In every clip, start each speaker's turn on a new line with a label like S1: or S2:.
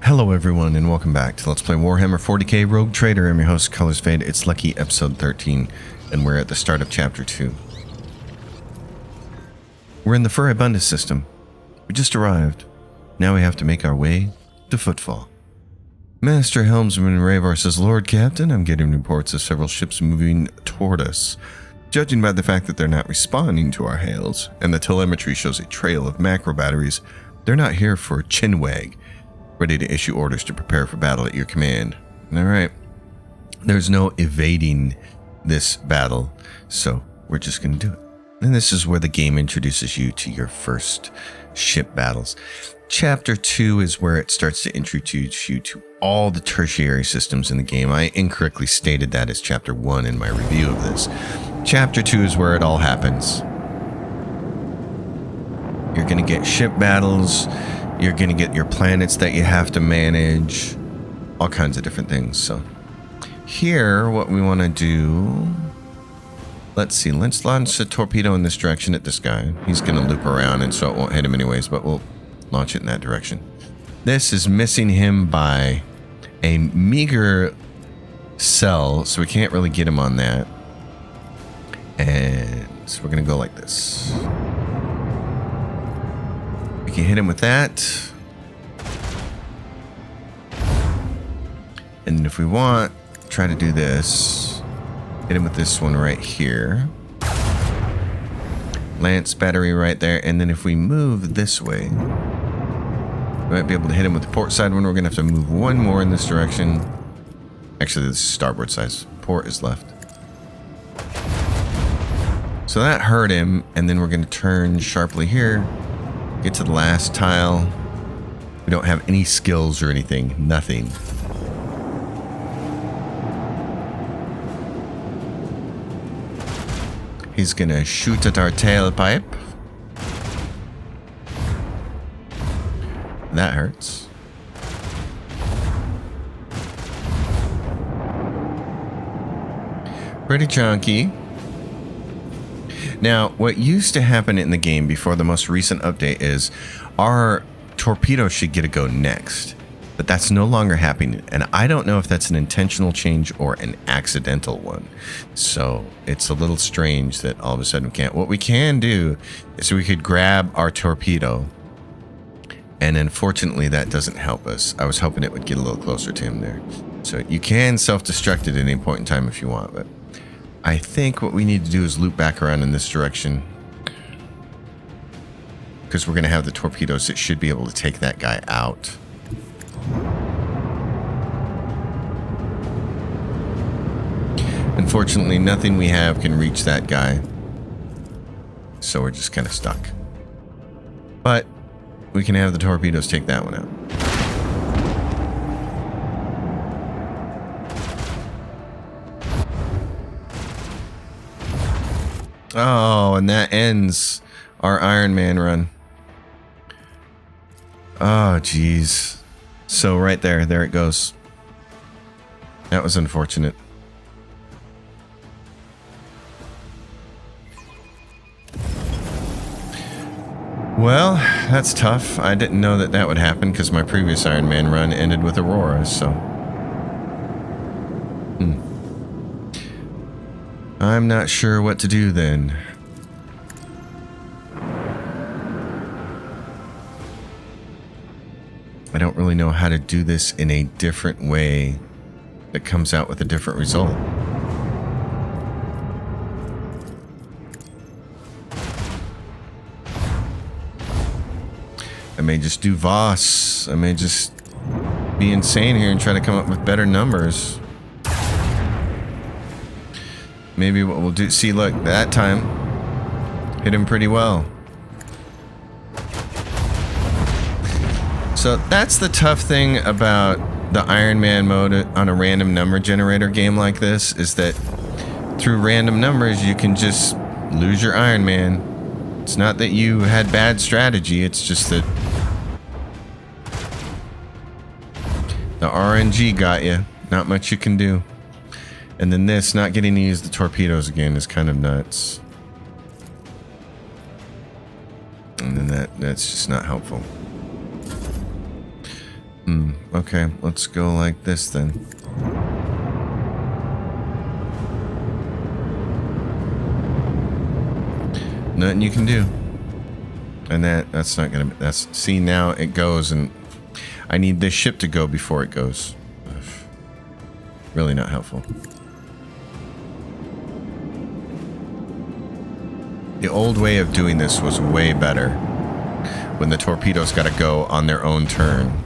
S1: Hello everyone and welcome back to Let's Play Warhammer 40k Rogue Trader. I'm your host, Colors Fade. It's Lucky episode 13 and we're at the start of chapter 2. We're in the Furibunda system. We just arrived. Now we have to make our way to Footfall. Master Helmsman Ravar says, Lord Captain, I'm getting reports of several ships moving toward us. Judging by the fact that they're not responding to our hails and the telemetry shows a trail of macro batteries, they're not here for chinwag. Ready to issue orders to prepare for battle at your command. Alright. There's no evading this battle, so we're just going to do it. And this is where the game introduces you to your first ship battles. Chapter 2 is where it starts to introduce you to all the tertiary systems in the game. I incorrectly stated that as Chapter 1 in my review of this. Chapter 2 is where it all happens. You're going to get ship battles. You're going to get your planets that you have to manage. All kinds of different things. So here, what we want to do... Let's see. Let's launch a torpedo in this direction at this guy. He's going to loop around, and so it won't hit him anyways, but we'll launch it in that direction. This is missing him by a meager cell, so we can't really get him on that. And so we're going to go like this. We can hit him with that. And if we want, try to do this. Hit him with this one right here. Lance battery right there. And then if we move this way, we might be able to hit him with the port side one. We're going to have to move one more in this direction. Actually, this is starboard side. Port is left. So that hurt him. And then we're going to turn sharply here. Get to the last tile. We don't have any skills or anything. Nothing. He's gonna shoot at our tailpipe. That hurts. Pretty chunky. Now, what used to happen in the game before the most recent update is our torpedo should get a go next. But that's no longer happening. And I don't know if that's an intentional change or an accidental one. So it's a little strange that all of a sudden we can't. What we can do is we could grab our torpedo. And unfortunately, that doesn't help us. I was hoping it would get a little closer to him there. So you can self-destruct it at any point in time if you want. But I think what we need to do is loop back around in this direction. Because we're going to have the torpedoes that should be able to take that guy out. Unfortunately, nothing we have can reach that guy. So we're just kind of stuck. But we can have the torpedoes take that one out. Oh, and that ends our Ironman run. Oh, jeez. So right there it goes. That was unfortunate. Well, that's tough. I didn't know that would happen because my previous Ironman run ended with Aurora, so... I'm not sure what to do then. I don't really know how to do this in a different way that comes out with a different result. I may just do Voss. I may just be insane here and try to come up with better numbers. Maybe what we'll do... See, look, that time hit him pretty well. So that's the tough thing about the Ironman mode on a random number generator game like this, is that through random numbers you can just lose your Ironman. It's not that you had bad strategy, it's just that the RNG got you. Not much you can do. And then this, not getting to use the torpedoes again, is kind of nuts. And then that's just not helpful. Okay, let's go like this then. Nothing you can do. And that's not gonna, see, now it goes, and I need this ship to go before it goes. Ugh. Really not helpful. The old way of doing this was way better, when the torpedoes got to go on their own turn.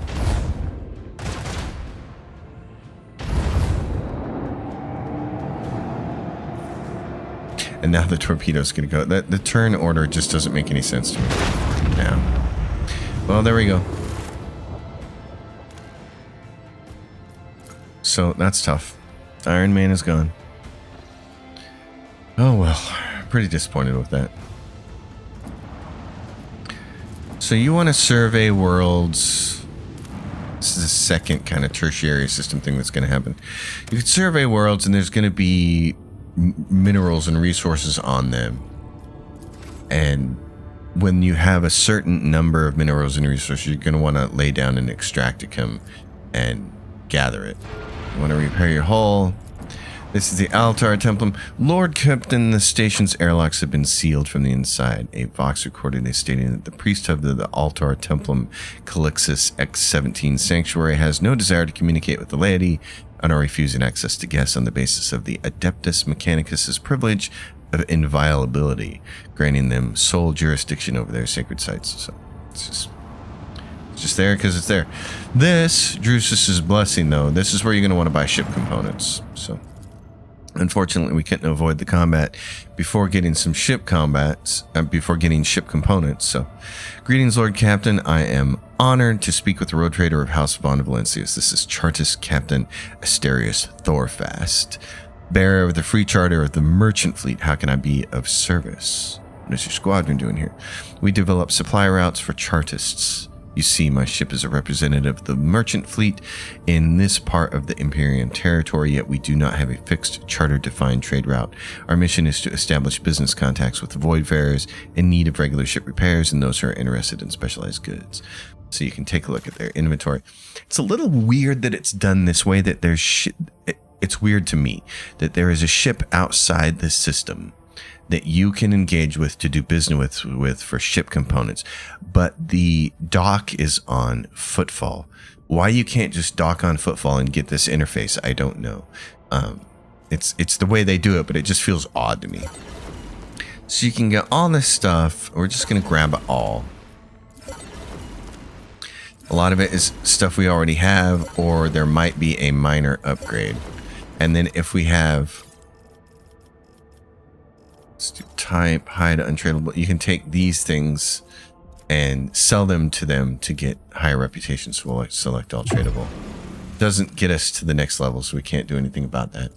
S1: And now the torpedo's going to go. The turn order just doesn't make any sense to me now. Well, there we go. So that's tough. Iron Man is gone. Oh well, pretty disappointed with that. So you want to survey worlds. This is the second kind of tertiary system thing that's going to happen. You could survey worlds, and there's going to be minerals and resources on them. And when you have a certain number of minerals and resources, you're going to want to lay down an extracticum and gather it. You want to repair your hull. This is the Altar Templum. Lord Captain, the station's airlocks have been sealed from the inside. A Vox recording is stating that the priesthood of the Altar Templum Calixus X-17 Sanctuary has no desire to communicate with the laity and are refusing access to guests on the basis of the Adeptus Mechanicus's privilege of inviolability, granting them sole jurisdiction over their sacred sites. So it's just there because it's there. This, Drusus's blessing, though, this is where you're going to want to buy ship components. So unfortunately, we couldn't avoid the combat before getting some ship combats, before getting ship components. So, greetings, Lord Captain. I am honored to speak with the road trader of House von Valencius. This is Chartist Captain Asterius Thorfast, bearer of the free charter of the merchant fleet. How can I be of service? What is your squadron doing here? We develop supply routes for Chartists. You see, my ship is a representative of the merchant fleet in this part of the Imperium territory, yet we do not have a fixed charter-defined trade route. Our mission is to establish business contacts with the voidfarers in need of regular ship repairs and those who are interested in specialized goods. So you can take a look at their inventory. It's a little weird that it's done this way, that there's it's weird to me that there is a ship outside this system that you can engage with to do business with for ship components, but the dock is on Footfall. Why you can't just dock on Footfall and get this interface, I don't know. It's the way they do it, but it just feels odd to me. So you can get all this stuff. We're just going to grab it all. A lot of it is stuff we already have, or there might be a minor upgrade. And then if we have, let's do type, hide, untradeable. You can take these things and sell them to get higher reputations. So we'll select all tradable. Doesn't get us to the next level, so we can't do anything about that.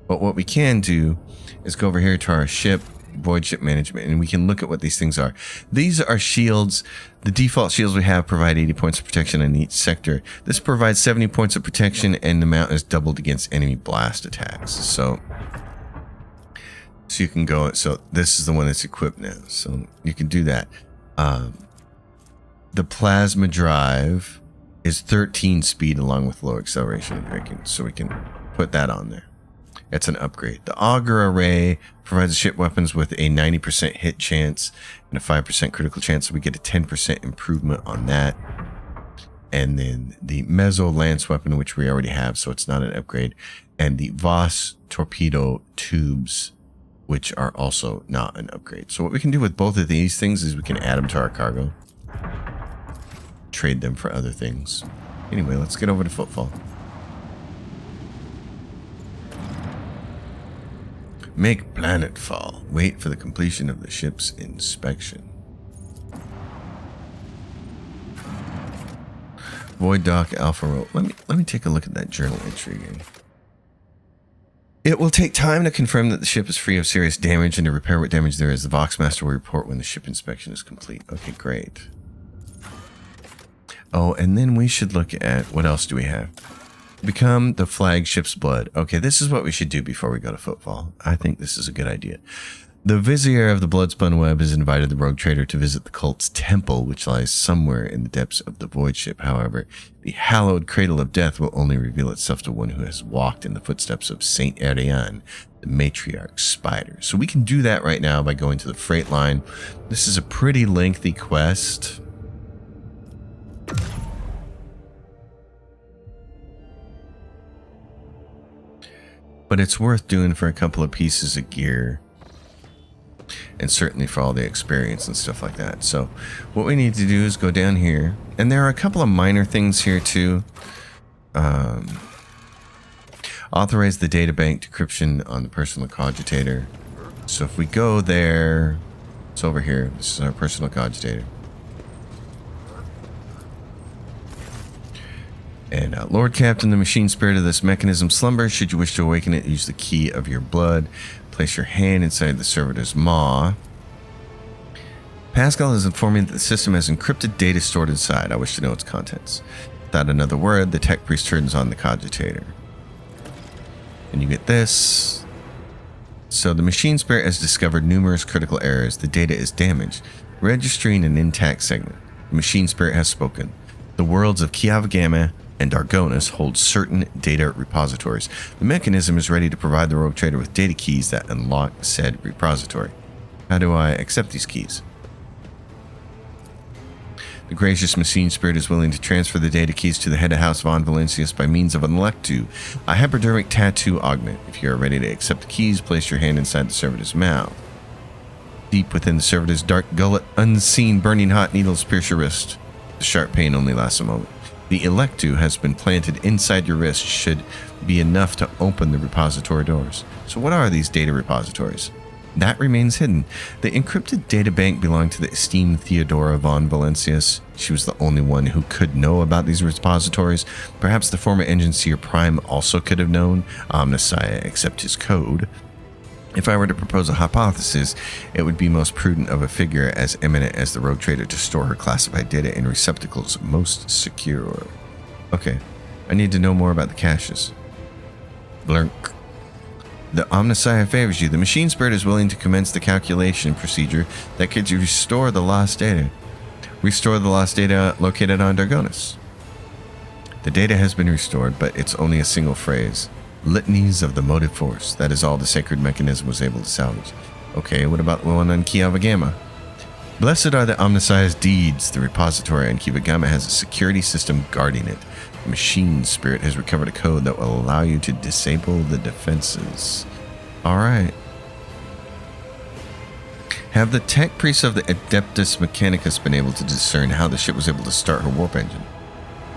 S1: But what we can do is go over here to our ship, void ship management, and we can look at what these things are. These are shields. The default shields we have provide 80 points of protection in each sector. This provides 70 points of protection, and the amount is doubled against enemy blast attacks. So you can go, so this is the one that's equipped now, so you can do that. The plasma drive is 13 speed along with low acceleration and braking, so we can put that on there. It's an upgrade. The auger array provides ship weapons with a 90% hit chance and a 5% critical chance, so we get a 10% improvement on that. And then the Mezzo Lance weapon, which we already have, so it's not an upgrade, and the Voss torpedo tubes, which are also not an upgrade. So what we can do with both of these things is we can add them to our cargo, trade them for other things. Anyway, let's get over to Footfall. Make planetfall. Wait for the completion of the ship's inspection. Void dock alpha roll. Let me take a look at that journal entry again. It will take time to confirm that the ship is free of serious damage and to repair what damage there is. The Voxmaster will report when the ship inspection is complete. Okay, great. Oh, and then we should look at, what else do we have? Become the flagship's blood. Okay, this is what we should do before we go to Footfall. I think this is a good idea. The vizier of the Bloodspun Web has invited the rogue trader to visit the cult's temple, which lies somewhere in the depths of the void ship. However, the hallowed cradle of death will only reveal itself to one who has walked in the footsteps of Saint Ariane, the matriarch spider. So we can do that right now by going to the freight line. This is a pretty lengthy quest. But it's worth doing for a couple of pieces of gear. And certainly for all the experience and stuff like that. So what we need to do is go down here. And there are a couple of minor things here too. Authorize the databank decryption on the personal cogitator. So if we go there, it's over here. This is our personal cogitator. And Lord Captain, the machine spirit of this mechanism slumbers. Should you wish to awaken it, use the key of your blood. Place your hand inside the servitor's maw. Pascal has informed me that the system has encrypted data stored inside. I wish to know its contents. Without another word, the tech priest turns on the cogitator. And you get this. So the machine spirit has discovered numerous critical errors. The data is damaged, registering an intact segment. The machine spirit has spoken. The worlds of Kiavagama and Dargonis hold certain data repositories. The mechanism is ready to provide the rogue trader with data keys that unlock said repository. How do I accept these keys? The gracious machine spirit is willing to transfer the data keys to the head of House Von Valencius by means of an electu, a hypodermic tattoo augment. If you are ready to accept the keys, place your hand inside the servitor's mouth. Deep within the servitor's dark gullet, unseen burning hot needles pierce your wrist. The sharp pain only lasts a moment. The electu has been planted inside your wrist, should be enough to open the repository doors. So what are these data repositories? That remains hidden. The encrypted data bank belonged to the esteemed Theodora von Valencius. She was the only one who could know about these repositories. Perhaps the former Engine Seer Prime also could have known. Omnissiah accept his code. If I were to propose a hypothesis, it would be most prudent of a figure as eminent as the rogue trader to store her classified data in receptacles most secure. Okay, I need to know more about the caches. Blurk. The Omnissiah favors you. The machine spirit is willing to commence the calculation procedure that could restore the lost data. Restore the lost data located on Dargonis. The data has been restored, but it's only a single phrase. Litanies of the motive force. That is all the sacred mechanism was able to salvage. Okay, what about the one on Kiavagama? Blessed are the Omnissiah's deeds. The repository on Kiavagama has a security system guarding it. The machine spirit has recovered a code that will allow you to disable the defenses. Alright. Have the tech priests of the Adeptus Mechanicus been able to discern how the ship was able to start her warp engine?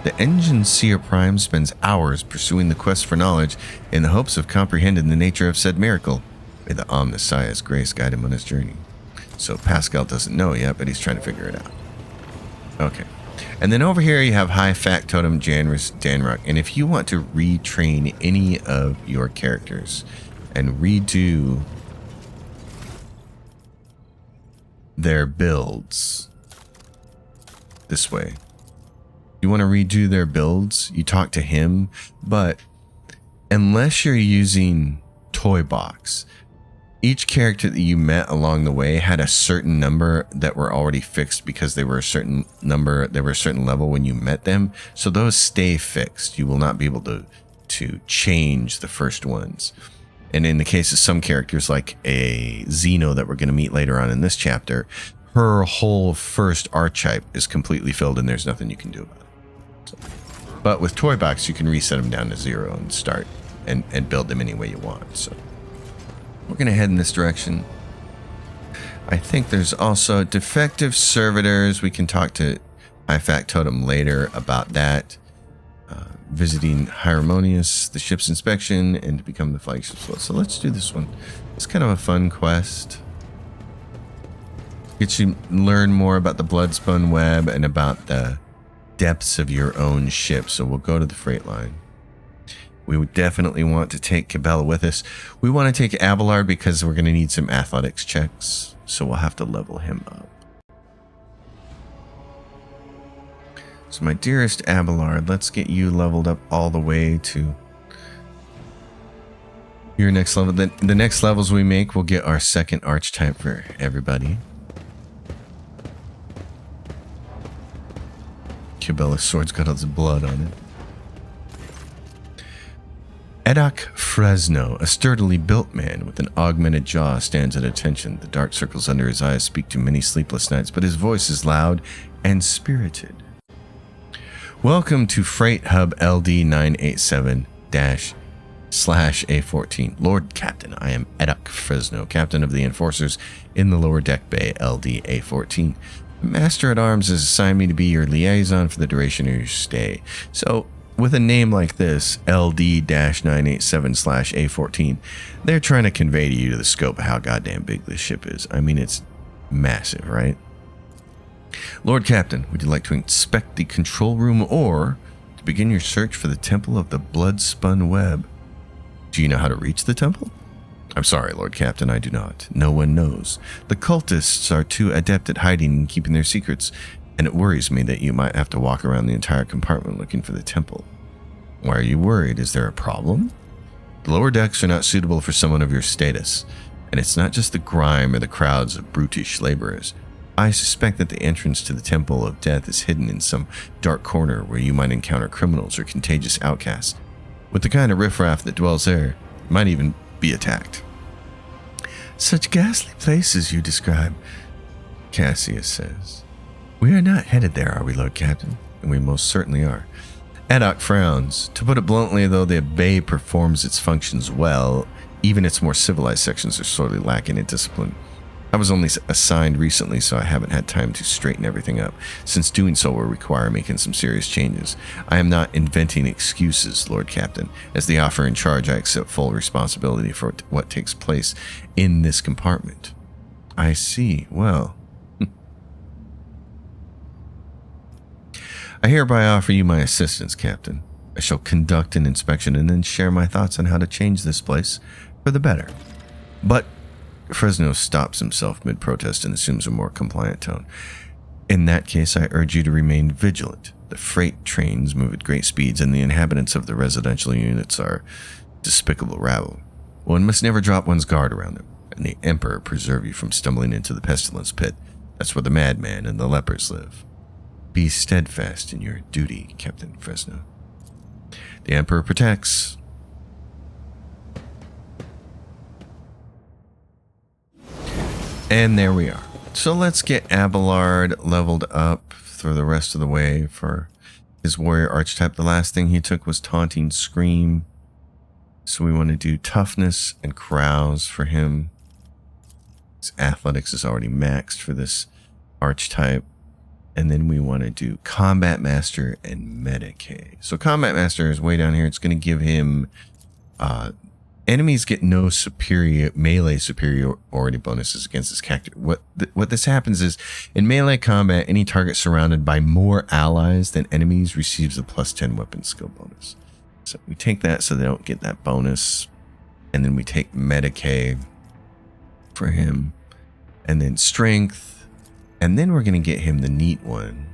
S1: The Engine Seer Prime spends hours pursuing the quest for knowledge in the hopes of comprehending the nature of said miracle. May the Omnissiah's grace guide him on his journey. So Pascal doesn't know yet, but he's trying to figure it out. Okay. And then over here you have High Factotum Janris Danrock. And if you want to retrain any of your characters and redo their builds this way. You want to redo their builds, you talk to him, but unless you're using Toy Box, each character that you met along the way had a certain number that were already fixed because they were a certain number, they were a certain level when you met them. So those stay fixed. You will not be able to change the first ones. And in the case of some characters like a Xeno that we're going to meet later on in this chapter, her whole first archetype is completely filled and there's nothing you can do about it. So, but with Toy Box, you can reset them down to 0 and start and build them any way you want. So we're going to head in this direction. I think there's also defective servitors. We can talk to High Factotum later about that. Visiting Harmonious, the ship's inspection, and to become the flagship slot. So let's do this one. It's kind of a fun quest. Get you learn more about the Bloodspun Web and about the depths of your own ship. So we'll go to the freight line. We would definitely want to take Cabela with us. We want to take Abelard because we're going to need some athletics checks. So we'll have to level him up. So my dearest Abelard, let's get you leveled up all the way to Your next level, the next levels we make, we'll get our second archetype for everybody. Cabela's sword's got all this blood on it. Edok Fresno, a sturdily built man with an augmented jaw, stands at attention. The dark circles under his eyes speak to many sleepless nights, but his voice is loud and spirited. Welcome to Freight Hub LD 987-/A14. Lord Captain, I am Edok Fresno, captain of the enforcers in the lower deck bay LD A14. The Master at Arms has assigned me to be your liaison for the duration of your stay. So, with a name like this, LD-987/A14, they're trying to convey to you the scope of how goddamn big this ship is. I mean, it's massive, right? Lord Captain, would you like to inspect the control room or to begin your search for the Temple of the Blood-Spun Web? Do you know how to reach the temple? I'm sorry, Lord Captain, I do not. No one knows. The cultists are too adept at hiding and keeping their secrets, and it worries me that you might have to walk around the entire compartment looking for the temple. Why are you worried? Is there a problem? The lower decks are not suitable for someone of your status, and it's not just the grime or the crowds of brutish laborers. I suspect that the entrance to the Temple of Death is hidden in some dark corner where you might encounter criminals or contagious outcasts. With the kind of riffraff that dwells there, you might even be attacked. Such ghastly places you describe, Cassius says. We are not headed there, are we, Lord Captain? And we most certainly are. Edok frowns. To put it bluntly, though the bay performs its functions well, even its more civilized sections are sorely lacking in discipline. I was only assigned recently, so I haven't had time to straighten everything up, since doing so will require making some serious changes. I am not inventing excuses, Lord Captain. As the officer in charge, I accept full responsibility for what takes place in this compartment. I see. Well, I hereby offer you my assistance, Captain. I shall conduct an inspection and then share my thoughts on how to change this place for the better. But Fresno stops himself mid-protest and assumes a more compliant tone. In that case, I urge you to remain vigilant. The freight trains move at great speeds, and the inhabitants of the residential units are despicable rabble. One must never drop one's guard around them, and the Emperor preserve you from stumbling into the pestilence pit. That's where the madman and the lepers live. Be steadfast in your duty, Captain Fresno. The Emperor protects. And there we are. So let's get Abelard leveled up for the rest of the way for his warrior archetype. The last thing he took was Taunting Scream. So we want to do Toughness and Carouse for him. His Athletics is already maxed for this archetype. And then we want to do Combat Master and Medicae. So Combat Master is way down here. It's going to give him... enemies get no melee superiority bonuses against this character. What this happens is, in melee combat, any target surrounded by more allies than enemies receives a +10 weapon skill bonus. So we take that so they don't get that bonus. And then we take Medicae for him. And then Strength. And then we're going to get him the neat one.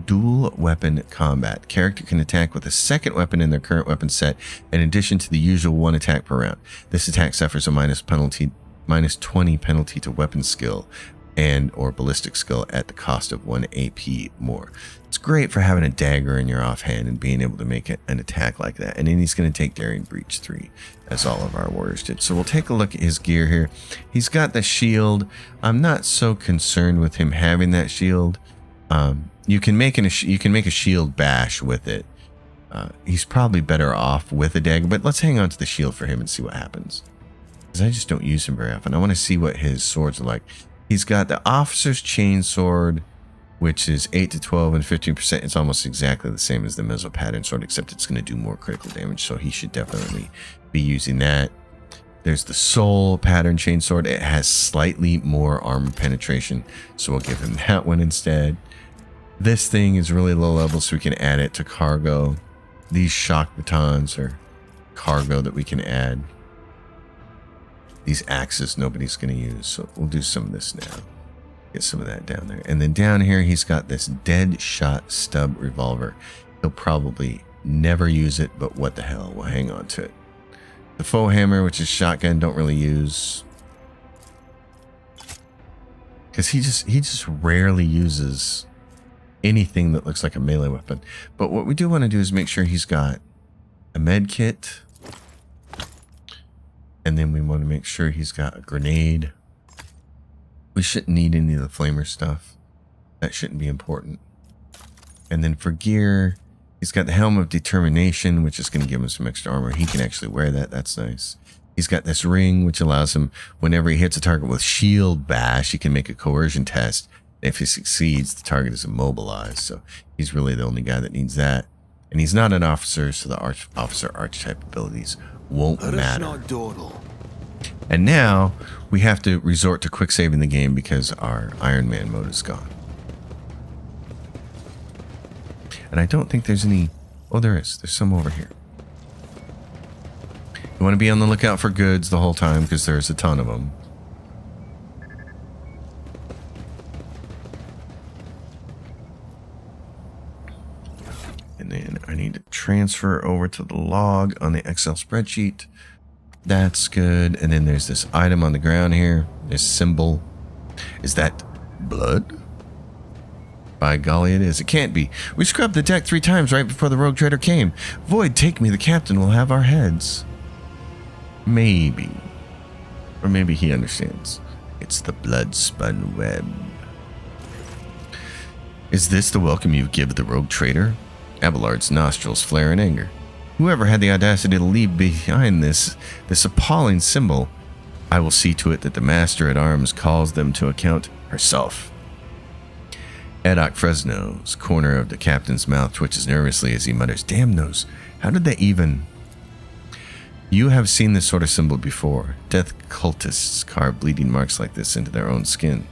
S1: Dual weapon combat. Character can attack with a second weapon in their current weapon set in addition to the usual one attack per round. This attack suffers a -20 penalty to weapon skill and or ballistic skill at the cost of 1 AP more. It's great for having a dagger in your offhand and being able to make an attack like that. And then he's going to take Daring Breach 3, as all of our warriors did. So we'll take a look at his gear here. He's got the shield. I'm not so concerned with him having that shield. You can make a shield bash with it. He's probably better off with a dagger, but let's hang on to the shield for him and see what happens. Because I just don't use him very often. I want to see what his swords are like. He's got the Officer's Chainsword, which is 8 to 12 and 15%. It's almost exactly the same as the Meso Pattern Sword, except it's going to do more critical damage, so he should definitely be using that. There's the Soul Pattern Chainsword. It has slightly more armor penetration, so we'll give him that one instead. This thing is really low level, so we can add it to cargo. These shock batons are cargo that we can add. These axes nobody's going to use, so we'll do some of this now. Get some of that down there. And then down here, he's got this Dead Shot Stub Revolver. He'll probably never use it, but what the hell, we'll hang on to it. The faux hammer, which is shotgun, don't really use. Because he just rarely uses anything that looks like a melee weapon. But what we do want to do is make sure he's got a med kit. And then we want to make sure he's got a grenade. We shouldn't need any of the flamer stuff. That shouldn't be important. And then for gear, he's got the Helm of Determination, which is going to give him some extra armor. He can actually wear that. That's nice. He's got this ring, which allows him, whenever he hits a target with shield bash, he can make a coercion test. If he succeeds, the target is immobilized. So he's really the only guy that needs that. And he's not an officer, so the officer archetype abilities won't matter. And now we have to resort to quick saving the game because our Ironman mode is gone. And I don't think there's any... Oh, there is. There's some over here. You want to be on the lookout for goods the whole time because there's a ton of them. And then I need to transfer over to the log on the Excel spreadsheet. That's good. And then there's this item on the ground here. This symbol. Is that blood? By golly, it is. It can't be. We scrubbed the deck 3 times right before the rogue trader came. Void, take me. The captain will have our heads. Maybe. Or maybe he understands. It's the blood-spun web. Is this the welcome you give the rogue trader? Abelard's nostrils flare in anger. Whoever had the audacity to leave behind this appalling symbol, I will see to it that the master-at-arms calls them to account herself. Eddoc Fresno's corner of the captain's mouth twitches nervously as he mutters, "Damn those! How did they even..." You have seen this sort of symbol before. Death cultists carve bleeding marks like this into their own skin.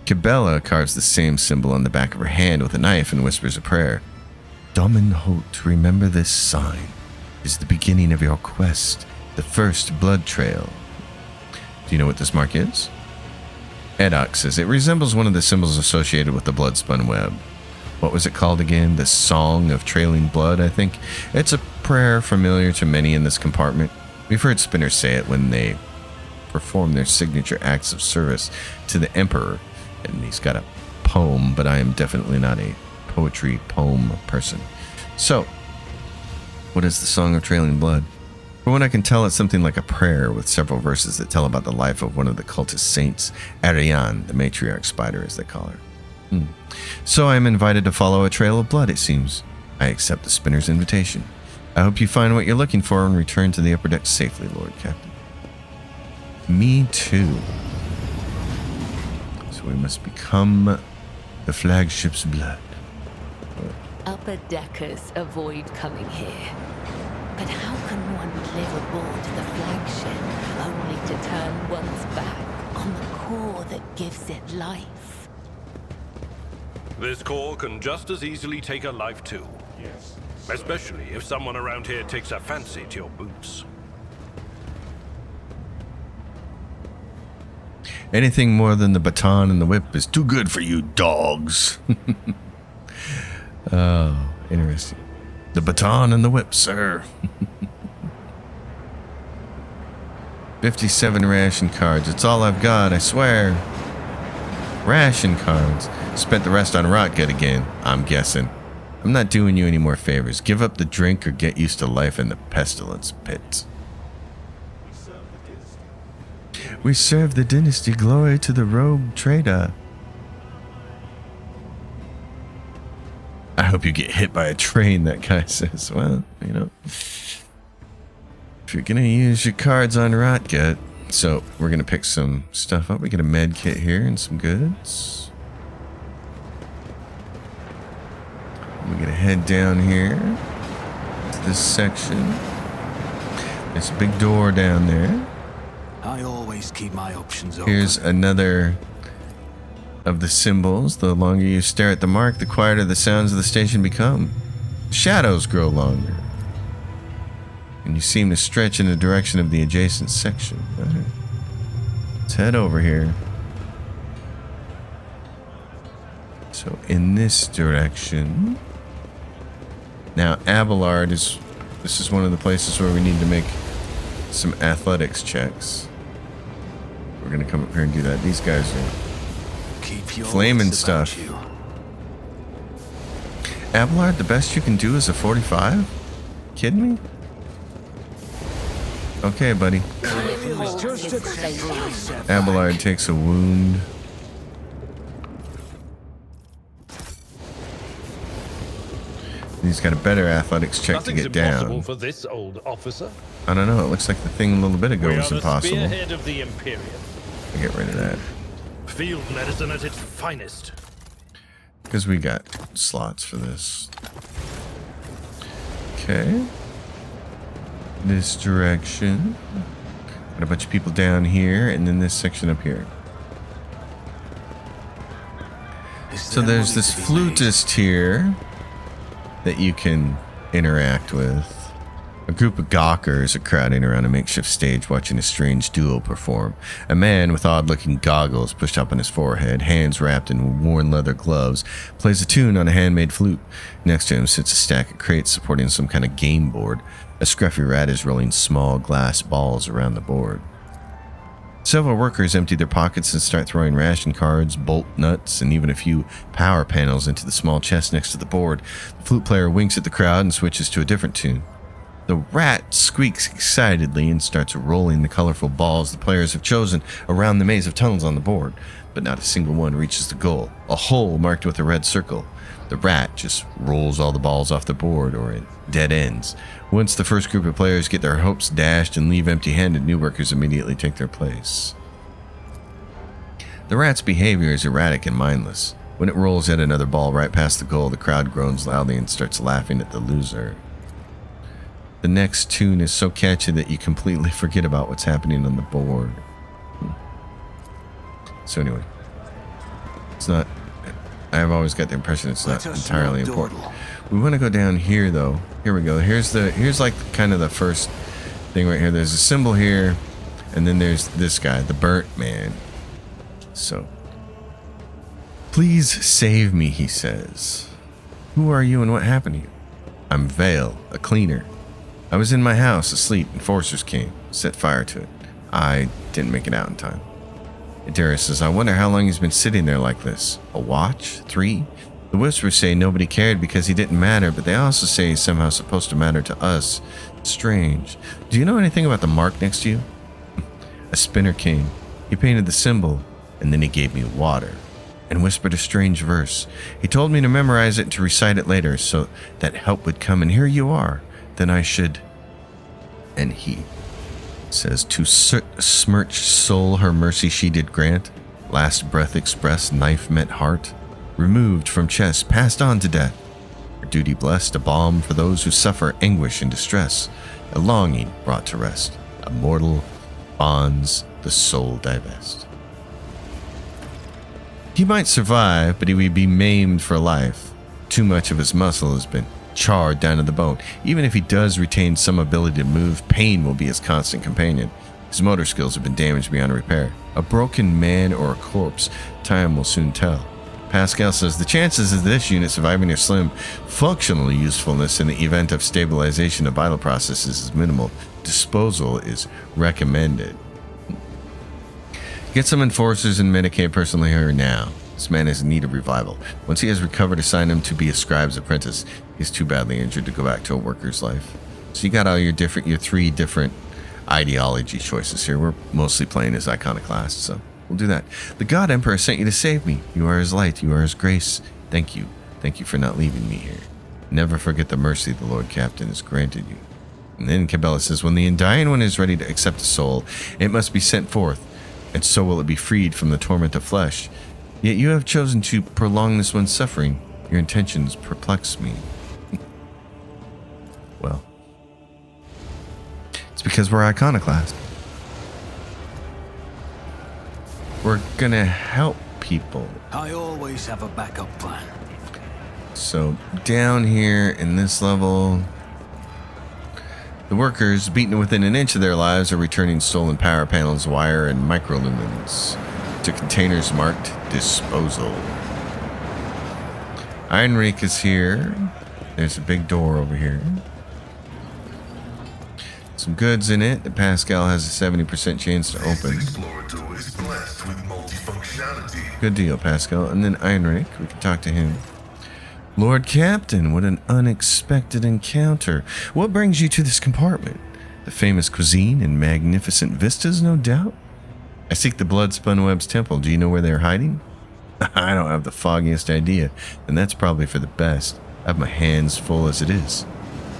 S1: Cabela carves the same symbol on the back of her hand with a knife and whispers a prayer. Domin Holt, remember this sign. It is the beginning of your quest, the first blood trail. Do you know what this mark is? Eddoc says it resembles one of the symbols associated with the blood-spun web. What was it called again? The Song of Trailing Blood, I think. It's a prayer familiar to many in this compartment. We've heard spinners say it when they perform their signature acts of service to the Emperor. And he's got a poem, but I am definitely not a poetry poem person. So, what is the Song of Trailing Blood? From what I can tell, it's something like a prayer with several verses that tell about the life of one of the cultist saints, Ariane, the matriarch spider as they call her. So I am invited to follow a trail of blood, it seems. I accept the spinner's invitation. I hope you find what you're looking for and return to the upper deck safely, Lord Captain. Me too. So we must become the flagship's blood.
S2: Upper deckers avoid coming here. But how can one live aboard the flagship only to turn one's back on the core that gives it life?
S3: This core can just as easily take a life too. Yes. Especially if someone around here takes a fancy to your boots.
S1: Anything more than the baton and the whip is too good for you dogs. Oh, interesting. The baton and the whip, sir. 57 ration cards. It's all I've got, I swear. Ration cards. Spent the rest on Rotgut again, I'm guessing. I'm not doing you any more favors. Give up the drink or get used to life in the pestilence pit. We serve the dynasty. Glory to the rogue trader. I hope you get hit by a train, that guy says. Well, you know, if you're going to use your cards on Rotgut. So we're going to pick some stuff up. We get a med kit here and some goods. We're going to head down here to this section. There's a big door down there.
S4: I always keep my options open.
S1: Here's another of the symbols. The longer you stare at the mark, the quieter the sounds of the station become. Shadows grow longer. And you seem to stretch in the direction of the adjacent section. All right. Let's head over here. So in this direction. Now Abelard is... This is one of the places where we need to make some athletics checks. We're gonna come up here and do that. These guys are
S4: Keep your
S1: flaming
S4: wits about
S1: stuff.
S4: you.
S1: Abelard, the best you can do is a 45? Kidding me? Okay, buddy. Abelard takes a wound. He's got a better athletics check to get down.
S3: For this old officer.
S1: I don't know. It looks like the thing a little bit ago was impossible.
S3: Spearhead of the Imperium.
S1: I'll get rid of that.
S3: Field medicine at its finest.
S1: Because we got slots for this. Okay. This direction. Got a bunch of people down here, and then this section up here. So there's this flutist here that you can interact with. A group of gawkers are crowding around a makeshift stage watching a strange duo perform. A man with odd-looking goggles pushed up on his forehead, hands wrapped in worn leather gloves, plays a tune on a handmade flute. Next to him sits a stack of crates supporting some kind of game board. A scruffy rat is rolling small glass balls around the board. Several workers empty their pockets and start throwing ration cards, bolt nuts, and even a few power panels into the small chest next to the board. The flute player winks at the crowd and switches to a different tune. The rat squeaks excitedly and starts rolling the colorful balls the players have chosen around the maze of tunnels on the board, but not a single one reaches the goal, a hole marked with a red circle. The rat just rolls all the balls off the board, or it dead ends. Once the first group of players get their hopes dashed and leave empty-handed, new workers immediately take their place. The rat's behavior is erratic and mindless. When it rolls yet another ball right past the goal, the crowd groans loudly and starts laughing at the loser. The next tune is so catchy that you completely forget about what's happening on the board. So anyway, it's not... I've always got the impression it's not entirely important. We want to go down here, though. Here we go. Here's like kind of the first thing right here. There's a symbol here, and then there's this guy, the burnt man. So, please save me, he says. Who are you and what happened to you? I'm Vale, a cleaner. I was in my house asleep. Enforcers came, set fire to it. I didn't make it out in time. Darius says, I wonder how long he's been sitting there like this. A watch? 3? The whispers say nobody cared because he didn't matter, but they also say he's somehow supposed to matter to us. Strange. Do you know anything about the mark next to you? A spinner came. He painted the symbol, and then he gave me water and whispered a strange verse. He told me to memorize it and to recite it later so that help would come, and here you are. Then I should... And he says, to smirched soul her mercy she did grant. Last breath expressed, knife met heart. Removed from chest, passed on to death. Her duty blessed, a balm for those who suffer anguish and distress. A longing brought to rest. A mortal bonds the soul divest. He might survive, but he would be maimed for life. Too much of his muscle has been charred down to the bone. Even if he does retain some ability to move, pain will be his constant companion. His motor skills have been damaged beyond repair. A broken man or a corpse, time will soon tell. Pascal says the chances of this unit surviving are slim. Functional usefulness in the event of stabilization of vital processes is minimal. Disposal is recommended. Get some enforcers and Medicaid personnel here now. This man is in need of revival. Once he has recovered, assign him to be a scribe's apprentice. He's too badly injured to go back to a worker's life. So you got all your 3 different ideology choices here. We're mostly playing as iconoclasts, so we'll do that. The God Emperor sent you to save me. You are his light. You are his grace. Thank you. Thank you for not leaving me here. Never forget the mercy the Lord Captain has granted you. And then Cabela says, when the undying one is ready to accept a soul, it must be sent forth, and so will it be freed from the torment of flesh. Yet you have chosen to prolong this one's suffering. Your intentions perplex me. Well, it's because we're iconoclast. We're gonna help people.
S4: I always have a backup plan.
S1: So down here in this level, the workers, beaten within an inch of their lives, are returning stolen power panels, wire, and microlumens to containers marked disposal. Ironreek is here. There's a big door over here. Let's some goods in it that Pascal has a 70% chance to open.
S5: Explorator is blessed with multifunctionality.
S1: Good deal, Pascal. And then Heinrich, we can talk to him. Lord Captain, what an unexpected encounter. What brings you to this compartment? The famous cuisine and magnificent vistas, no doubt? I seek the Bloodspun Web's temple. Do you know where they're hiding? I don't have the foggiest idea, and that's probably for the best. I have my hands full as it is.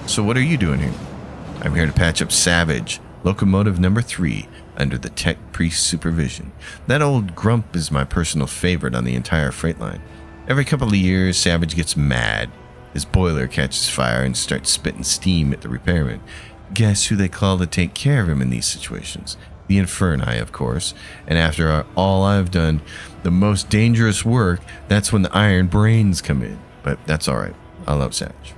S1: So what are you doing here? I'm here to patch up Savage, locomotive number 3, under the tech priest supervision. That old grump is my personal favorite on the entire freight line. Every couple of years, Savage gets mad. His boiler catches fire and starts spitting steam at the repairman. Guess who they call to take care of him in these situations? The Inferni, of course. And after all I've done, the most dangerous work, that's when the iron brains come in. But that's alright. I love Savage.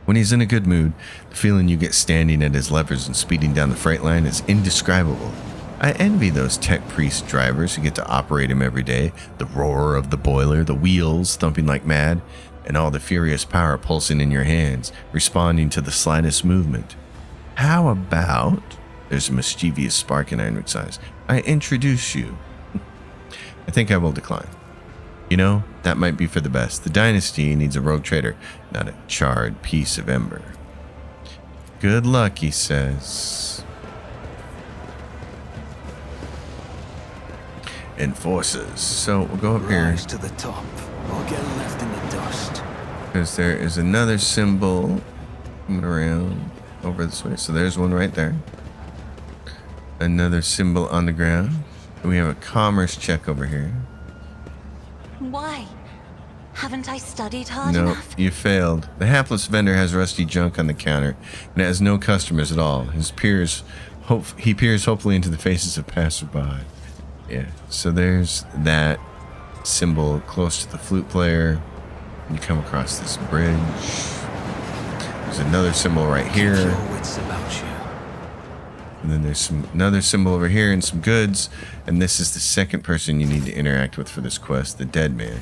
S1: When he's in a good mood, the feeling you get standing at his levers and speeding down the freight line is indescribable. I envy those tech priest drivers who get to operate him every day. The roar of the boiler, the wheels thumping like mad, and all the furious power pulsing in your hands, responding to the slightest movement. How about, there's a mischievous spark in Heinrich's eyes, I introduce you? I think I will decline. You know, that might be for the best. The dynasty needs a rogue trader, not a charred piece of ember. Good luck, he says. Enforcers. So we'll go up here.
S4: Rise to the top, or get left in the dust.
S1: Because there is another symbol coming around over this way. So there's one right there. Another symbol on the ground. We have a commerce check over here.
S6: Why? Haven't I studied hard
S1: Nope,
S6: enough?
S1: you failed. The hapless vendor has rusty junk on the counter and has no customers at all. He peers hopefully into the faces of passerby. Yeah, so there's that symbol close to the flute player. You come across this bridge. There's another symbol right here.
S4: Keep your wits about you.
S1: And then there's another symbol over here and some goods. And this is the second person you need to interact with for this quest, the dead man.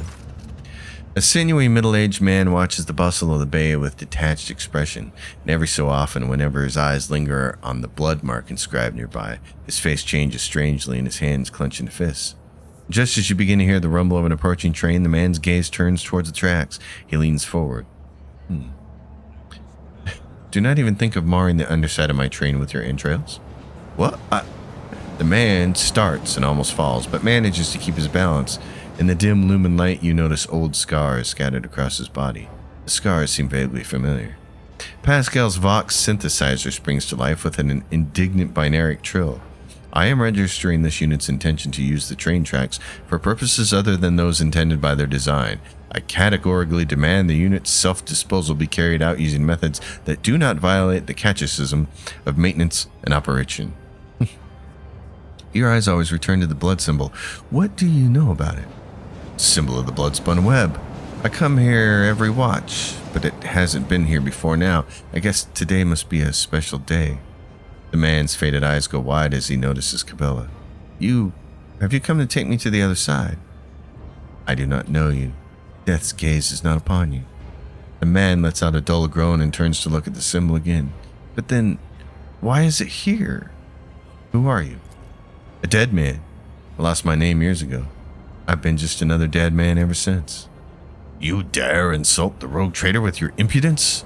S1: A sinewy middle-aged man watches the bustle of the bay with detached expression, and every so often, whenever his eyes linger on the blood mark inscribed nearby, his face changes strangely and his hands clench into fists. Just as you begin to hear the rumble of an approaching train, the man's gaze turns towards the tracks. He leans forward. Do not even think of marring the underside of my train with your entrails. What? The man starts and almost falls, but manages to keep his balance. In the dim lumen light, you notice old scars scattered across his body. The scars seem vaguely familiar. Pascal's Vox synthesizer springs to life with an indignant binaric trill. I am registering this unit's intention to use the train tracks for purposes other than those intended by their design. I categorically demand the unit's self-disposal be carried out using methods that do not violate the catechism of maintenance and operation. Your eyes always return to the blood symbol. What do you know about it? Symbol of the Bloodspun Web. I come here every watch, but it hasn't been here before now. I guess today must be a special day. The man's faded eyes go wide as he notices Cabela. Have you come to take me to the other side? I do not know you. Death's gaze is not upon you. The man lets out a dull groan and turns to look at the symbol again. But then, why is it here? Who are you? A dead man. I lost my name years ago. I've been just another dead man ever since. You dare insult the rogue trader with your impudence?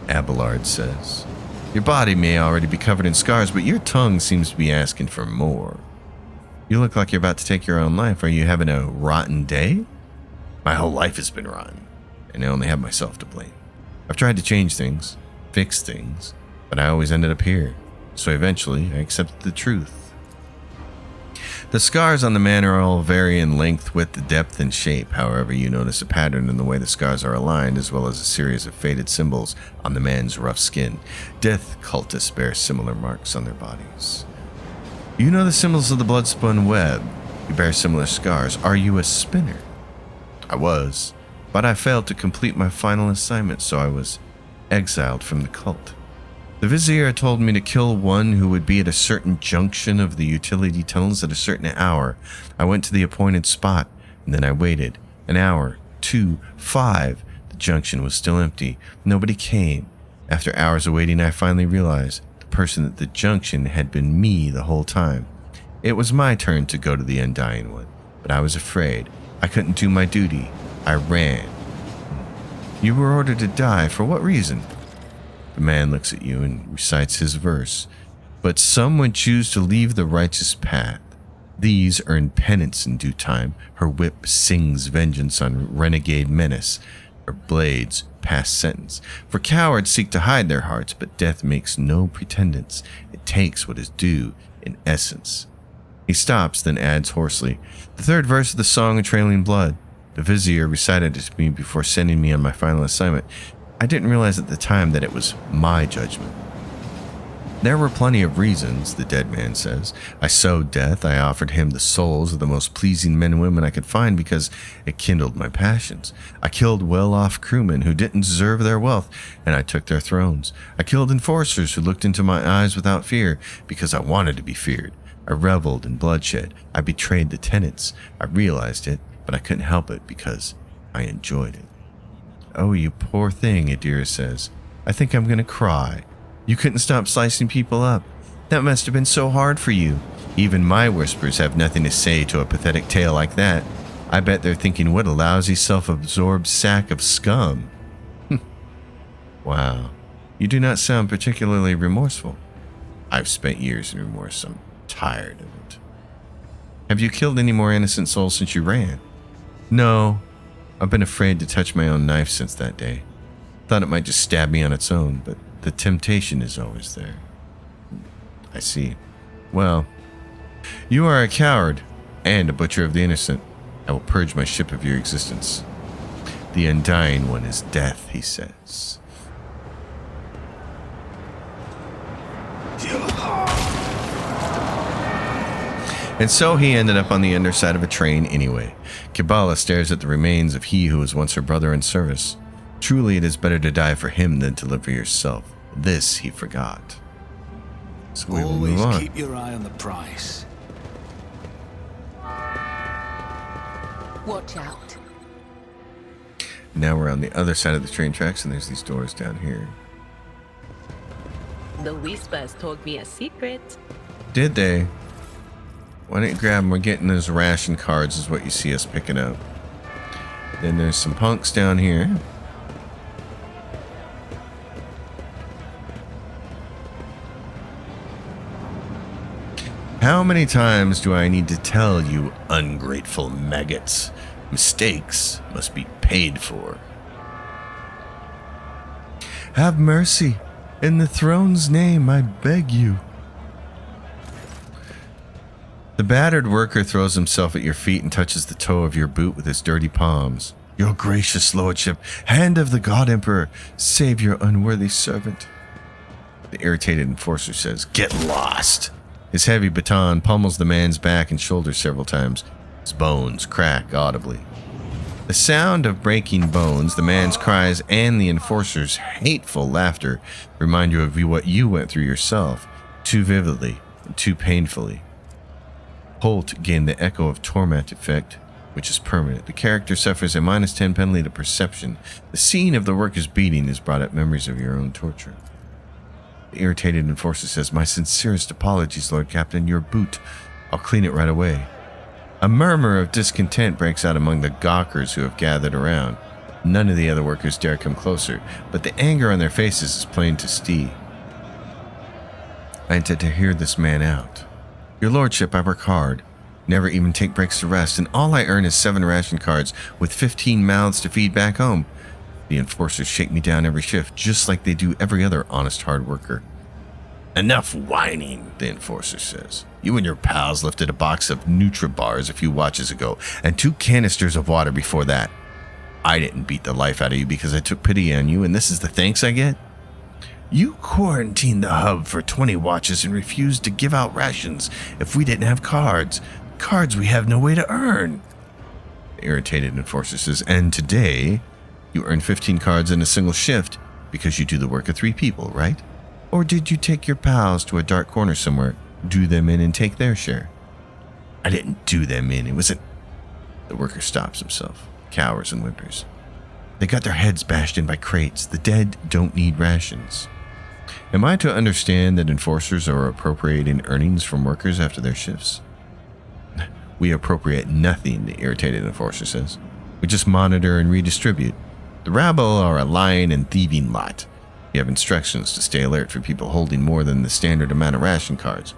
S1: Abelard says. Your body may already be covered in scars, but your tongue seems to be asking for more. You look like you're about to take your own life. Are you having a rotten day? My whole life has been rotten, and I only have myself to blame. I've tried to change things, fix things, but I always ended up here. So eventually, I accepted the truth. The scars on the man are all vary in length, width, depth, and shape. However, you notice a pattern in the way the scars are aligned, as well as a series of faded symbols on the man's rough skin. Death cultists bear similar marks on their bodies. You know the symbols of the Bloodspun Web. You bear similar scars. Are you a spinner? I was, but I failed to complete my final assignment, so I was exiled from the cult. The Vizier told me to kill one who would be at a certain junction of the utility tunnels at a certain hour. I went to the appointed spot, and then I waited. An hour, 2, 5. The junction was still empty. Nobody came. After hours of waiting, I finally realized person at the junction had been me the whole time. It was my turn to go to the Undying One, but I was afraid. I couldn't do my duty. I ran. You were ordered to die. For what reason? The man looks at you and recites his verse. But some would choose to leave the righteous path. These earn penance in due time. Her whip sings vengeance on renegade menace. Her blades pass sentence. For cowards seek to hide their hearts, but death makes no pretendance. It takes what is due in essence. He stops, then adds hoarsely, the third verse of the song of Trailing Blood. The vizier recited it to me before sending me on my final assignment. I didn't realize at the time that it was my judgment. There were plenty of reasons, the dead man says. I sowed death. I offered him the souls of the most pleasing men and women I could find because it kindled my passions. I killed well-off crewmen who didn't deserve their wealth, and I took their thrones. I killed enforcers who looked into my eyes without fear because I wanted to be feared. I reveled in bloodshed. I betrayed the tenants. I realized it, but I couldn't help it because I enjoyed it. Oh, you poor thing, Adira says. I think I'm going to cry. You couldn't stop slicing people up. That must have been so hard for you. Even my whispers have nothing to say to a pathetic tale like that. I bet they're thinking, what a lousy self-absorbed sack of scum. Wow. You do not sound particularly remorseful. I've spent years in remorse. I'm tired of it. Have you killed any more innocent souls since you ran? No. I've been afraid to touch my own knife since that day. Thought it might just stab me on its own, but the temptation is always there. I see. Well, you are a coward and a butcher of the innocent. I will purge my ship of your existence. The Undying One is death, he says. And so he ended up on the underside of a train anyway. Kabbalah stares at the remains of he who was once her brother in service. Truly, it is better to die for him than to live for yourself. This he forgot. So we will move on.
S4: Always keep your eye on the prize.
S2: Watch out.
S1: Now we're on the other side of the train tracks, and there's these doors down here.
S2: The Whispers told me a secret.
S1: Did they? Why don't you grab them? We're getting those ration cards is what you see us picking up. Then there's some punks down here. How many times do I need to tell you, ungrateful maggots? Mistakes must be paid for. Have mercy. In the throne's name, I beg you. The battered worker throws himself at your feet and touches the toe of your boot with his dirty palms. Your gracious lordship, hand of the God Emperor, save your unworthy servant. The irritated enforcer says, get lost. His heavy baton pummels the man's back and shoulders several times. His bones crack audibly. The sound of breaking bones, the man's cries, and the enforcer's hateful laughter remind you of what you went through yourself, too vividly and too painfully. Holt gained the Echo of Torment effect, which is permanent. The character suffers a -10 penalty to perception. The scene of the worker's beating has brought up memories of your own torture. The irritated enforcer says, my sincerest apologies, Lord Captain. Your boot. I'll clean it right away. A murmur of discontent breaks out among the gawkers who have gathered around. None of the other workers dare come closer, but the anger on their faces is plain to see. I intend to hear this man out. Your lordship, I work hard. Never even take breaks to rest, and all I earn is 7 ration cards with 15 mouths to feed back home. The enforcers shake me down every shift, just like they do every other honest hard worker. Enough whining, the enforcer says. You and your pals lifted a box of Nutribars a few watches ago, and 2 canisters of water before that. I didn't beat the life out of you because I took pity on you, and this is the thanks I get? You quarantined the hub for 20 watches and refused to give out rations if we didn't have cards. Cards we have no way to earn. The irritated enforcer says, and today, you earn 15 cards in a single shift because you do the work of 3 people, right? Or did you take your pals to a dark corner somewhere, do them in and take their share? I didn't do them in, it wasn't... The worker stops himself, cowers and whimpers. They got their heads bashed in by crates. The dead don't need rations. Am I to understand that enforcers are appropriating earnings from workers after their shifts? We appropriate nothing, the irritated enforcer says. We just monitor and redistribute. The rabble are a lying and thieving lot. You have instructions to stay alert for people holding more than the standard amount of ration cards,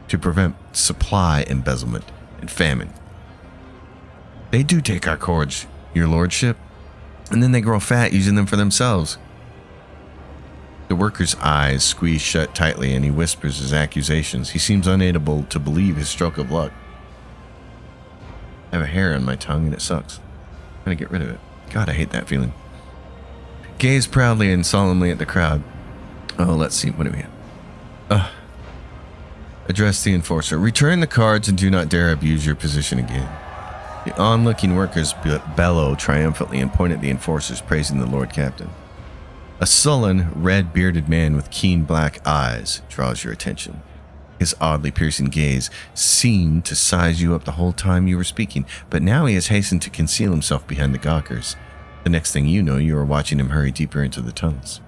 S1: to prevent supply embezzlement and famine. They do take our cords, your lordship, and then they grow fat using them for themselves. The worker's eyes squeeze shut tightly and he whispers his accusations. He seems unable to believe his stroke of luck. I have a hair on my tongue and it sucks. I'm gonna get rid of it. God, I hate that feeling. Gaze proudly and solemnly at the crowd. Oh, let's see. What do we have? Address the enforcer. Return the cards and do not dare abuse your position again. The onlooking workers bellow triumphantly and point at the enforcers, praising the Lord Captain. A sullen, red-bearded man with keen black eyes draws your attention. His oddly piercing gaze seemed to size you up the whole time you were speaking, but now he has hastened to conceal himself behind the gawkers. The next thing you know, you are watching him hurry deeper into the tunnels.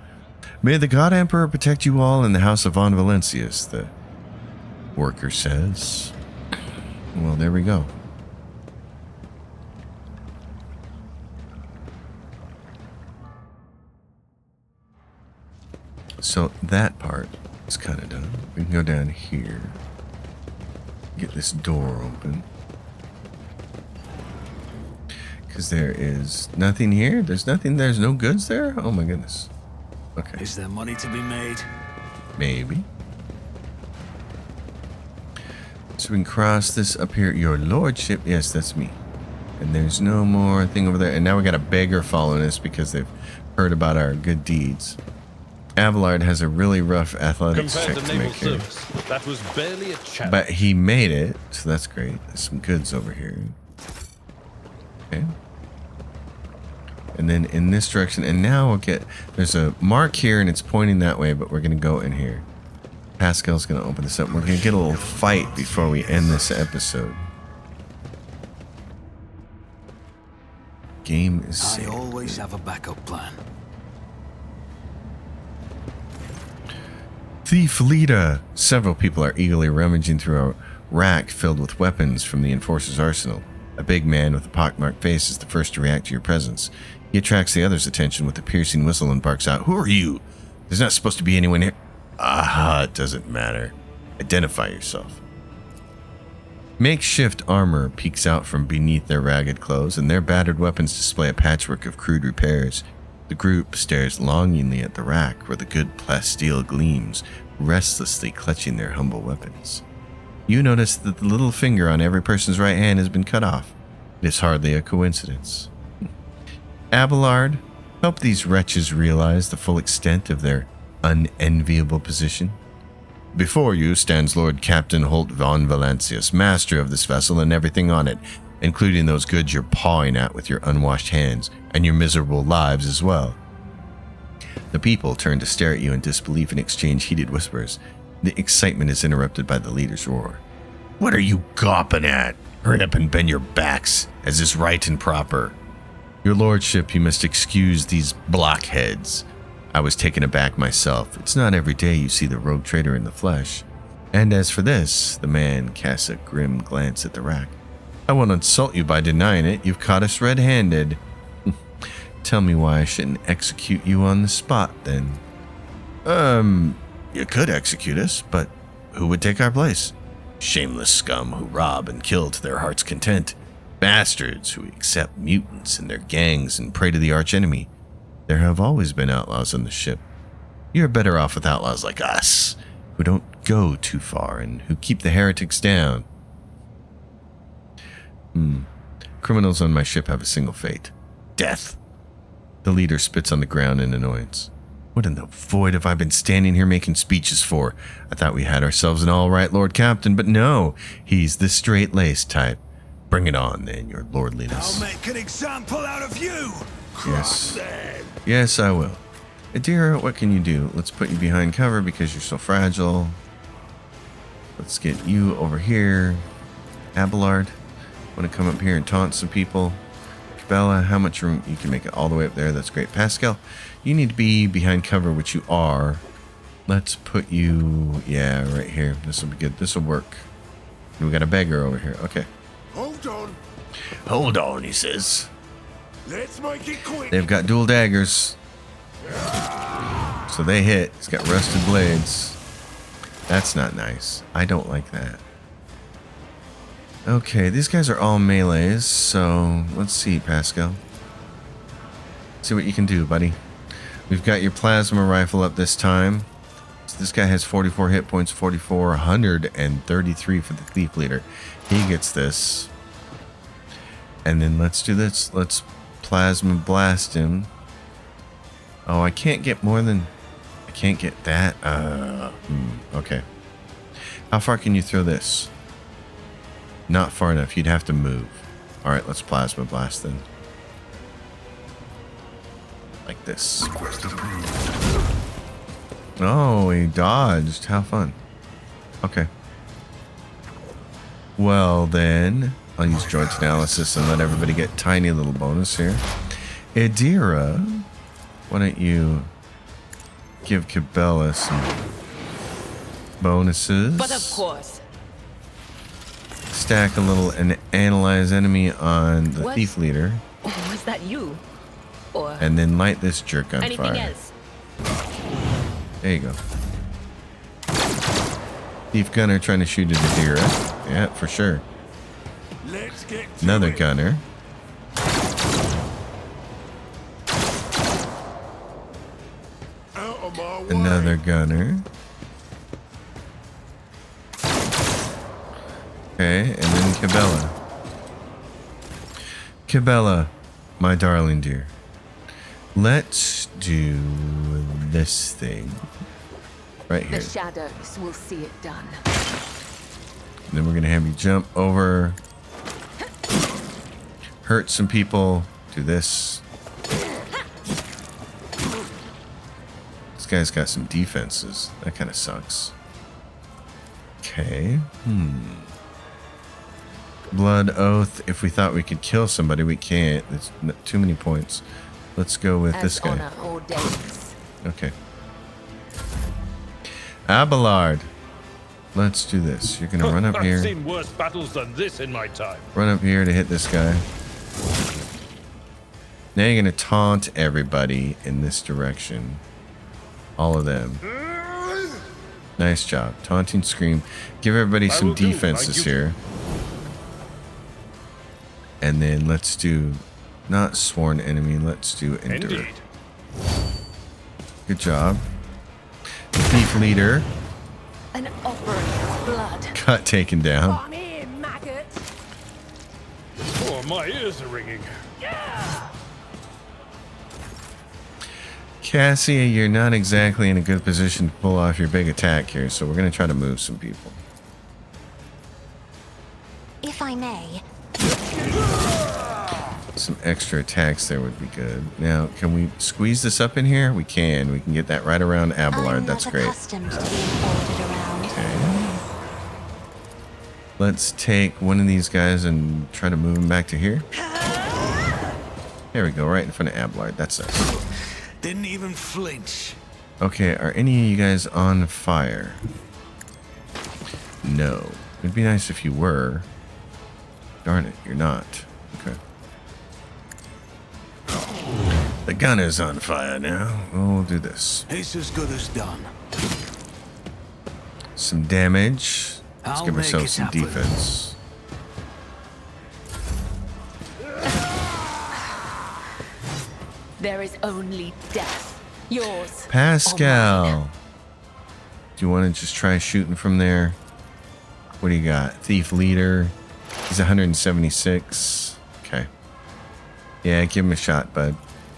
S1: May the God Emperor protect you all in the house of Von Valencius, the worker says. Well, there we go. So that part is kind of done. We can go down here. Get this door open. Because there is nothing here. There's nothing. There's no goods there. Oh my goodness. Okay.
S4: Is there money to be made?
S1: Maybe. So we can cross this up here. Your lordship. Yes, that's me. And there's no more thing over there. And now we got a beggar following us because they've heard about our good deeds. Abelard has a really rough athletics check to make here.
S3: That was barely a challenge.
S1: But he made it, so that's great. There's some goods over here. Okay. And then in this direction, and now we'll get, there's a mark here and it's pointing that way, but we're going to go in here. Pascal's going to open this up. We're going to get a little fight before we end this episode. Game is
S4: I
S1: saved.
S4: always have a backup plan.
S1: Thief Lita! Several people are eagerly rummaging through a rack filled with weapons from the enforcer's arsenal. A big man with a pockmarked face is the first to react to your presence. He attracts the others' attention with a piercing whistle and barks out, "Who are you? There's not supposed to be anyone here." Aha, it doesn't matter. Identify yourself. Makeshift armor peeks out from beneath their ragged clothes, and their battered weapons display a patchwork of crude repairs. The group stares longingly at the rack where the good plasteel gleams, restlessly clutching their humble weapons. You notice that the little finger on every person's right hand has been cut off. It is hardly a coincidence. Abelard, help these wretches realize the full extent of their unenviable position. Before you stands Lord Captain Holt von Valencius, master of this vessel and everything on it, including those goods you're pawing at with your unwashed hands, and your miserable lives as well. The people turn to stare at you in disbelief and exchange heated whispers. The excitement is interrupted by the leader's roar. "What are you gawping at? Hurry up and bend your backs, as is right and proper. Your lordship, you must excuse these blockheads. I was taken aback myself. It's not every day you see the rogue trader in the flesh. And as for this," the man casts a grim glance at the rack, "I won't insult you by denying it. You've caught us red-handed. Tell me why I shouldn't execute you on the spot, then." You could execute us, but who would take our place? Shameless scum who rob and kill to their heart's content. Bastards who accept mutants and their gangs and prey to the archenemy. There have always been outlaws on the ship. You're better off with outlaws like us, who don't go too far and who keep the heretics down. Criminals on my ship have a single fate: death. The leader spits on the ground in annoyance. What in the void have I been standing here making speeches for? I thought we had ourselves an all-right Lord Captain, but no, he's the straight-laced type. Bring it on, then, your lordliness.
S4: I'll make an example out of you!
S1: Yes. Yes, I will. Adira, what can you do? Let's put you behind cover because you're so fragile. Let's get you over here. Abelard, want to come up here and taunt some people? Bella, how much room? You can make it all the way up there. That's great. Pascal, you need to be behind cover, which you are. Let's put you, yeah, right here. This will be good. This will work. We got a beggar over here. Okay.
S5: Hold on.
S1: Hold on, he says.
S5: Let's make it quick.
S1: They've got dual daggers. So they hit. He's got rusted blades. That's not nice. I don't like that. Okay, these guys are all melees, so let's see, Pascal. See what you can do, buddy. We've got your plasma rifle up this time. So this guy has 44 hit points, 44, 133 for the thief leader. He gets this. And then let's do this. Let's plasma blast him. Oh, I can't get more than... I can't get that. Okay. How far can you throw this? Not far enough. You'd have to move. Alright, let's plasma blast then. Like this.
S5: Request approved.
S1: Oh, he dodged. How fun. Okay. Well then, I'll use joint analysis and let everybody get tiny little bonus here. Idira, why don't you give Cabela some bonuses?
S2: But of course.
S1: Stack a little and analyze enemy on the thief leader.
S2: Was that you? Or
S1: And then light this jerk on
S2: anything
S1: fire.
S2: else?
S1: There you go. Thief gunner trying to shoot at Idira. Yeah, for sure.
S5: Let's get to
S1: Another
S5: it.
S1: gunner.
S5: Out of my way.
S1: Another gunner. Okay, and then Cabela. Cabela, my darling dear. Let's do this thing. Right here.
S2: The shadows will see it done.
S1: And then we're going to have you jump over. Hurt some people. Do this. This guy's got some defenses. That kind of sucks. Okay. Blood Oath. If we thought we could kill somebody, we can't. It's too many points. Let's go with
S2: As
S1: this guy.
S2: honor ordains.
S1: Okay. Abelard. Let's do this. You're going to run up
S3: I've
S1: here.
S3: seen worse battles than this in my time.
S1: Run up here to hit this guy. Now you're going to taunt everybody in this direction. All of them. Nice job. Taunting scream. Give everybody some
S3: will do,
S1: defenses
S3: thank you.
S1: here. And then let's do not sworn enemy. Let's do endure.
S3: Indeed.
S1: Good job. The thief leader
S2: An offering of blood.
S1: got taken down.
S2: Come here, maggot.
S3: Oh, my ears are ringing.
S1: Cassia, you're not exactly in a good position to pull off your big attack here, so we're going to try to move some people.
S6: If I may,
S1: Some extra attacks there would be good. Now, can we squeeze this up in here? We can. We can get that right around Abelard.
S6: I'm
S1: That's
S6: not
S1: great.
S6: accustomed to being ordered around.
S1: Okay. Let's take one of these guys and try to move him back to here. There we go, right in front of Abelard. That's us.
S4: Didn't even flinch.
S1: Okay, are any of you guys on fire? No. It'd be nice if you were. Darn it, you're not. Okay. The gun is on fire now. We'll do this.
S4: It's as good as done.
S1: Some damage. Let's
S4: I'll
S1: give
S4: make
S1: ourselves
S4: it
S1: some
S4: happen.
S1: defense.
S2: There is only death. Yours. or
S1: Pascal.
S2: mine.
S1: Do you want to just try shooting from there? What do you got? Thief leader. He's 176. Okay. Yeah, give him a shot, bud.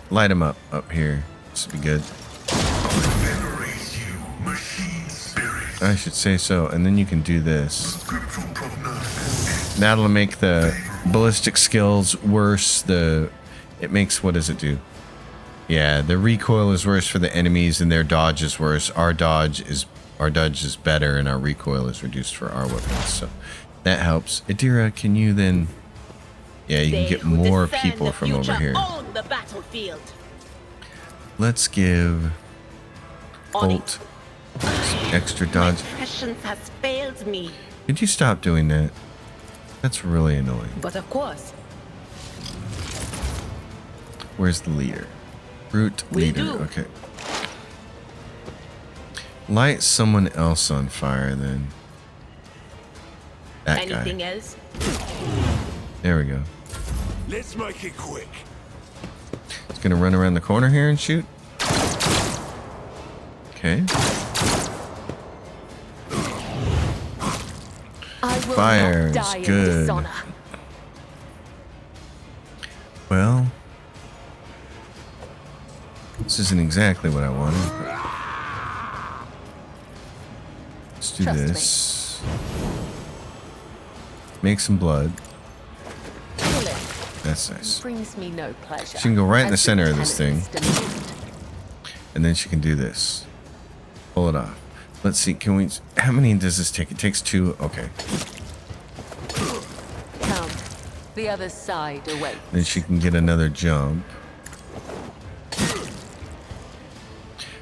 S1: Light him up here. This will be good.
S5: Venerate you, machine spirit.
S1: I should say so. And then you can do this.
S5: Scriptural prognosis.
S1: That'll make the ballistic skills worse. It makes, what does it do? Yeah, the recoil is worse for the enemies and their dodge is worse. Our dodge is better and our recoil is reduced for our weapons. So that helps. Idira, can you then... Yeah, you can get more people from over here.
S2: On the battlefield.
S1: Let's give Holt extra dodge.
S2: Prescience has failed me.
S1: Could you stop doing that? That's really annoying.
S2: But of course,
S1: Where's the leader? Brute
S2: We
S1: leader.
S2: do.
S1: Okay. Light someone else on fire then. That
S2: anything
S1: guy.
S2: else?
S1: There we go.
S4: Let's make it quick.
S1: It's gonna run around the corner here and shoot. Okay.
S2: I will
S1: Fire's
S2: not die in
S1: good.
S2: dishonor.
S1: Well, this isn't exactly what I wanted. But let's do
S2: Trust me.
S1: this. Make some blood.
S2: Killing
S1: That's nice.
S2: brings me no pleasure.
S1: She can go right in the
S2: As
S1: center of this thing.
S2: tenants demand.
S1: And then she can do this. Pull it off. Let's see, can we... How many does this take? It takes 2. Okay.
S2: Come, the other side awaits.
S1: Then she can get another jump.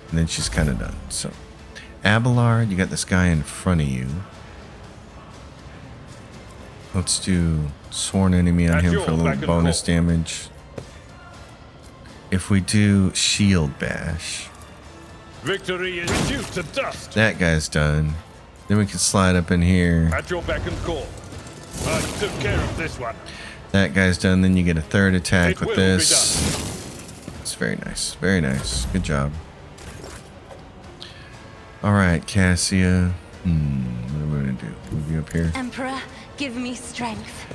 S1: And then she's kind of done. So, Abelard, you got this guy in front of you. Let's do sworn enemy on
S3: At
S1: him
S3: your
S1: for a little
S3: beck and
S1: bonus
S3: call.
S1: damage. If we do shield bash,
S3: Victory is reduced to dust.
S1: that guy's done. Then we can slide up in here.
S3: At your beck and call. I took care of this one.
S1: That guy's done. Then you get a third attack
S3: It
S1: with
S3: will be
S1: this. It's very nice. Very nice. Good job. All right, Cassia. What are we gonna do? Move you up here.
S6: Emperor, give me strength.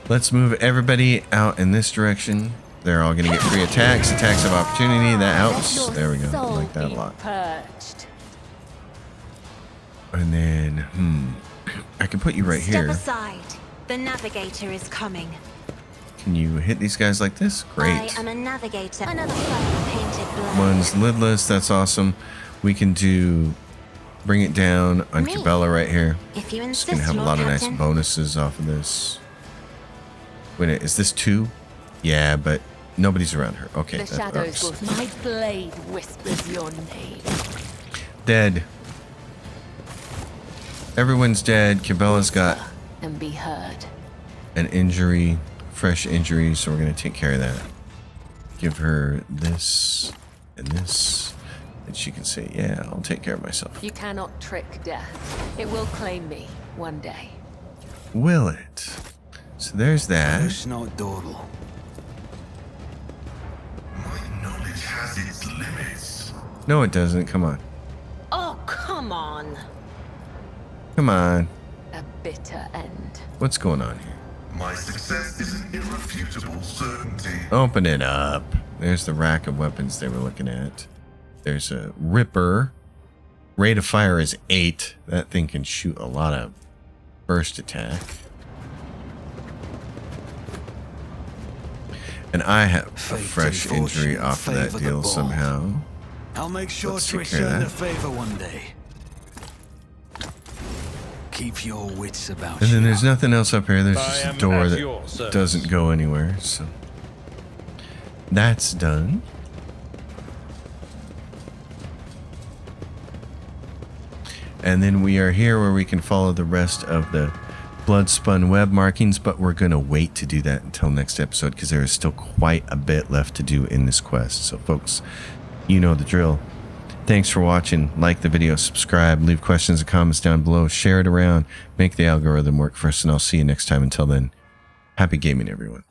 S1: Let's move everybody out in this direction. They're all gonna get free attacks. Attacks of opportunity. That helps.
S2: Let your
S1: There we go. I
S2: soul
S1: like that a
S2: be
S1: lot.
S2: Purged.
S1: And then, I can put you right
S6: Step
S1: here.
S6: aside. The navigator is coming.
S1: Can you hit these guys like this? Great.
S6: I am a navigator. Another fire painted black.
S1: One's lidless. That's awesome. We can do bring it down on
S6: Me?
S1: Cabela right here.
S6: If you
S1: It's
S6: insist,
S1: gonna have a
S6: Lord
S1: lot of nice
S6: Captain.
S1: bonuses off of this. Wait, is this 2? Yeah, but nobody's around her. Okay,
S2: The
S1: that
S2: shadows
S1: works.
S2: will. My blade whispers your name.
S1: Dead. Everyone's dead. Cabela's got
S2: And be heard.
S1: an injury, fresh injury, so we're gonna take care of that. Give her this and this, and she can say, "Yeah, I'll take care of myself."
S2: You cannot trick death. It will claim me one day.
S1: Will it? So there's that.
S4: It's not dawdle.
S5: My knowledge has its limits.
S1: No, it doesn't. Come on.
S2: Oh, come on.
S1: Come on.
S2: A bitter end.
S1: What's going on here?
S5: My success is an irrefutable certainty.
S1: Open it up. There's the rack of weapons they were looking at. There's a Ripper. Rate of fire is 8. That thing can shoot a lot of burst attack. And I have a
S4: Fate
S1: fresh
S4: and fortune
S1: injury off of that
S4: favour the
S1: deal
S4: bold.
S1: somehow.
S4: I'll make sure
S1: Let's
S4: to
S1: take care of
S4: return
S1: that.
S4: the favor one day. Keep your wits about
S1: And then
S4: you.
S1: there's nothing else up here. There's
S3: I
S1: just a
S3: am
S1: door
S3: at
S1: that
S3: your service.
S1: doesn't go anywhere. So that's done. And then we are here where we can follow the rest of the blood-spun web markings, but we're going to wait to do that until next episode because there is still quite a bit left to do in this quest. So folks, you know the drill. Thanks for watching. Like the video, subscribe, leave questions and comments down below, share it around, make the algorithm work for us, and I'll see you next time. Until then, happy gaming, everyone.